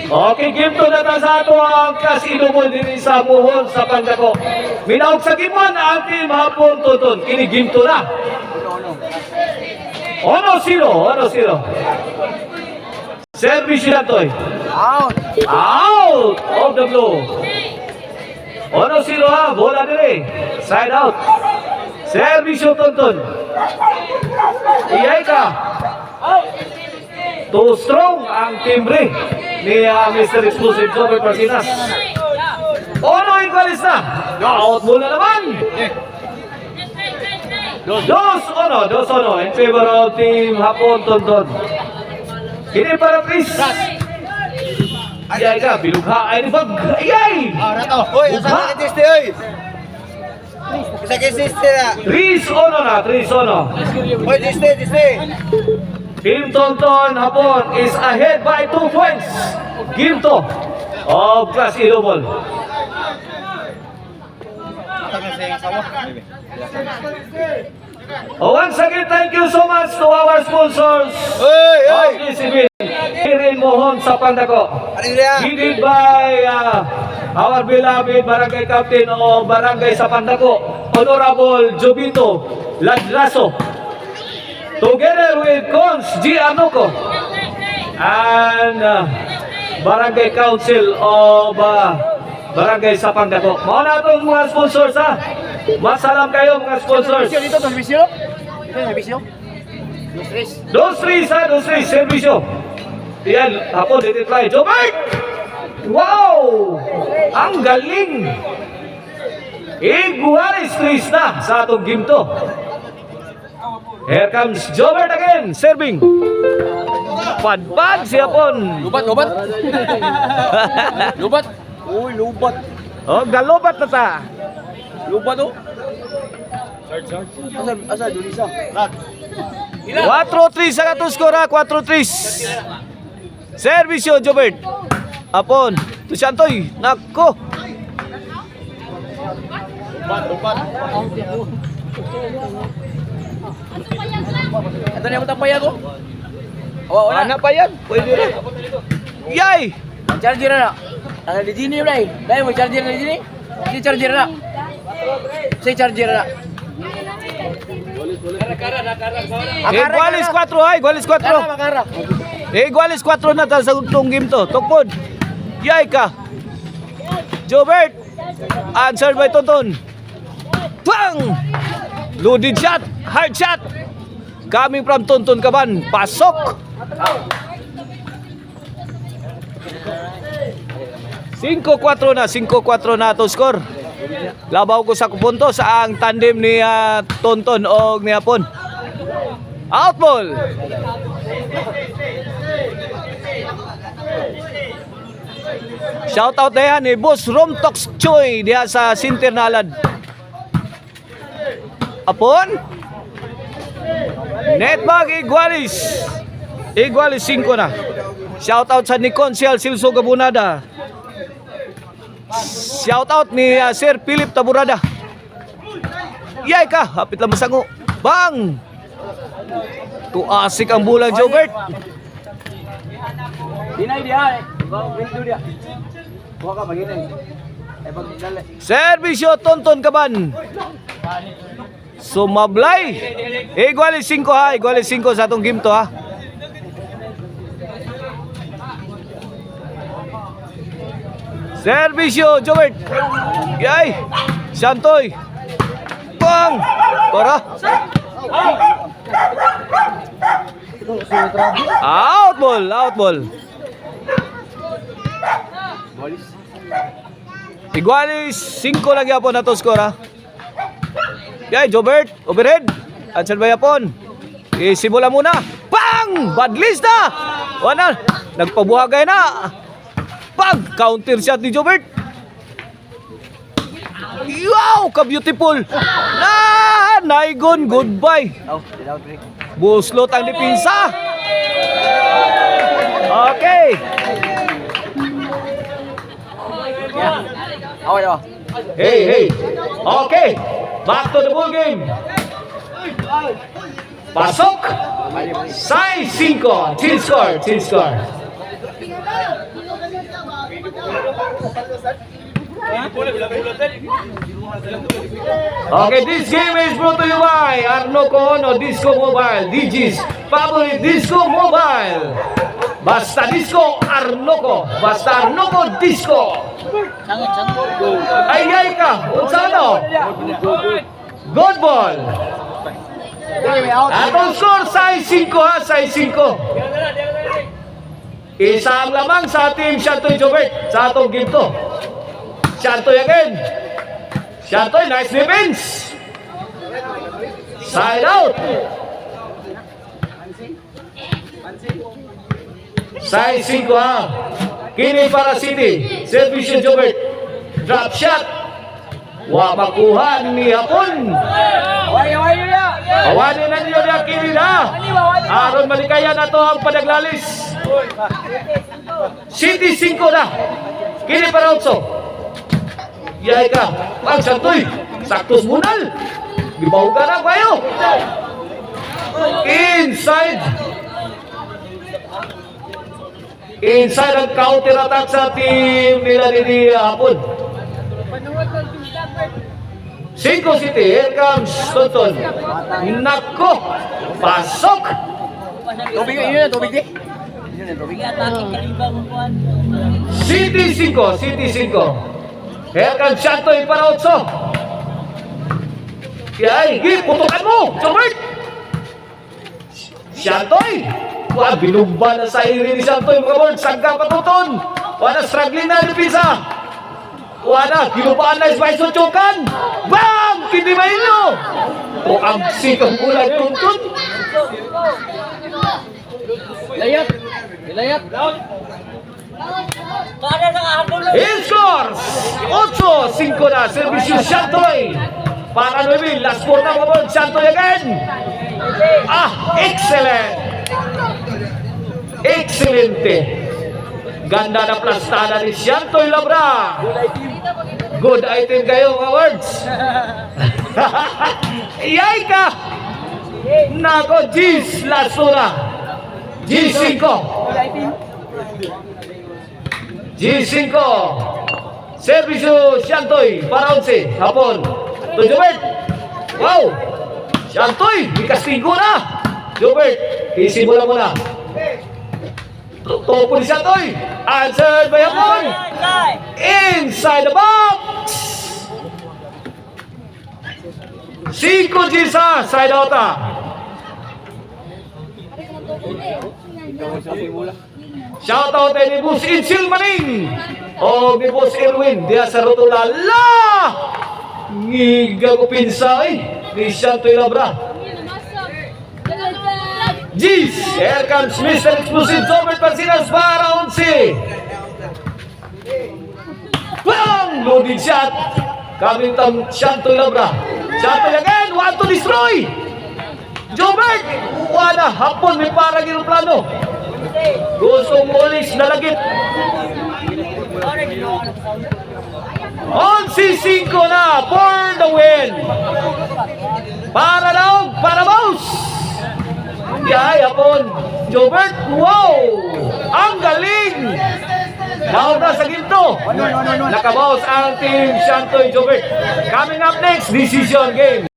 Okay, game to na ta sa ato ang kasino mo din sa buhon sa Pandako. Minaog sa gimon ang team hapon tuton. Kini game to na. 1-0. Service na to. Out. Out of the blue. 1-0 ha, bola dire. Side out. Service tuton. Iyay ka. Too strong ang timbre ni Mr. Exclusive Joker Parsinas. Ono equalis na. Out muna naman. 2-1 in favor of team Hapon Tonton. Kini para please. Ayay ka, bilugha ay ni bag. Ayay! Rato. Hoy, asa ka diste oy. Isa ka diste na. 3-1. Hoy, diste. Team Tonton Hapon is ahead by 2 points. Game to of Class E double. Once again, thank you so much to our sponsors. Of this event. Kirin Mohon sa Pandako. Headed by our beloved Barangay Captain o Barangay sa Pandako, Honorable Jovito Ladraso. Together with Cons G. Anuko and Barangay Council of Barangay sa Pandako. Mao na itong mga sponsors ha. Masalam kayo mga sponsors. Dito servisyo. Dos tres servisyo. Yan, hapon dito tayo. Jobert! Wow! Ang galing! Iguaris 3 na sa atong game to. Here comes Jobert again, serving. Padpad siya pon. Lubat. Uy, lubat. Oh, galobat na ta. Lubat oh. Asa duli sa. 4-3 sa katuskora, 4-3. Servisyo Jobert. Apon, Tusiantoy, nako. Lubat. Ito na yung tampaya ko. Wala na pa yan, pwede rin. Yay! Charger na. Ada di sini udah. Dai mau charger di sini. Ini charger na. Saya charger na. Igualis 4 ay, igualis 4. Igualis 4 na ta sa utong game to. Tukod. Yay ka. Jobert. Answered by Tonton. Bang! Loaded shot, hard shot. Coming from Tonton Kaban. Pasok. 5-4 na to score. Labaw ko sa punto sa ang tandem ni Tonton o ni Hapon. Out ball. Shout out na yan ni Boss Romtox Choy diha sa Sinter Nalad. Hapon. Netbag Igualis. Igualis 5 na. Shout out sa Nikon Sial Silso Gabunada. Shout out ni Sir Philip Taburada. Yay ka, hapit lang masango. Bang! Tuasik ang bulang Jobert. Dinay dia. Window dia. Buka ka bagini. Pagdala. Servisyo Tonton Kaban. Sumablay. Igualis 5 ha, igualis 5 sa atong game to ha. Servisyo Jobert. Yay! Santoy. Bang! Tara. Out ball. Igualis 5 lagi apon na to score ha. Yay, Jobert, overhead. Answer by apon. Isimula muna. Bang! Badlis na. Wala. Nagpabuhagay na. Pag counter shot ni Jobert. Wow, ka-beautiful. Naigon, goodbye. Buslot ang dipinsa. Okay. Hey. Okay. Back to the ball game. Pasok! Size 5. Team score. Team score. Okay, this game is brought to you by Arnoco Ono Disco Mobile, DG's favorite Disco Mobile. Basta Disco, Arnoco. Basta Arnoco, Disco. Ay ka. Unsa ano? Good ball. Atong score, size 5 ha, size 5. Isang lamang sa team Shantoy Jobert sa atong game to. Shantoy again. Shantoy, nice defense. Side out. Size 5 ha. Kini para City. Service Jobert. Drop shot. Wa makuha ni Hapon. Awanin na niyo niya kini na. Aron malikayan na to ang padaglalis. City 5 na. Kini para Otso. Yay ka. Ang Santoy. Saktos munal. Gibaw ka na kayo. Inside. Inside ang counter attack sa team nila ni Hapon. 5 City. Here comes Tonton. Nako. Pasok. Tubig yun, tubig di. City 5. City 5. Here comes Shantoy para Otso. Yay, putukan mo. Jobert. Shantoy. Wah, binumba na sa iri ni Shantoy. Mga board, sagka patuton. Wala, struggling na dipisa. Wala, kinupaan na Isbaiso Chokan. Bang! Kindimayin nyo. Ito ang sikang kulay tuntun. Layat. Layat. He scores! 8-5 na. Servisyo Shantoy. Para 9. Last 4 na mga board. Shantoy again. Excellent. Excelente. Ganda na plastada ni Shantoy Labra. Good item kayo mga words. Iyay ka. Nako, G's last na. G5. G5. Servisyo Shantoy para 11. Hapon. To Jobert. Wow. Shantoy. May kastigo na. Jobert. Isimula mo na. Topo ni Shantoy. Answered by Hapon. Inside the box. 5 Gisa. Side out na. Shout out ni Boss Insil Maning. O ni Boss Erwin. Diya sa Rotula. La! Ngiga ko pinsa ni Shantoy Labra. Jeez! Here comes Mr. Explosive Jobert Parsinas para 11. Bang! Loaded shot. Coming from Shantoy Labra. Shantoy again. Want to destroy. Jobert! Wala. Hapon may parang yung plano. Gusto mo ulis na lagit. On C5 na for the win. Para daw, para mouse. Yay, Hapon. Jobert, wow! Ang galing! Down na sa ginto. Nakabawas ang team Shantoy Jobert. Coming up next, decision game.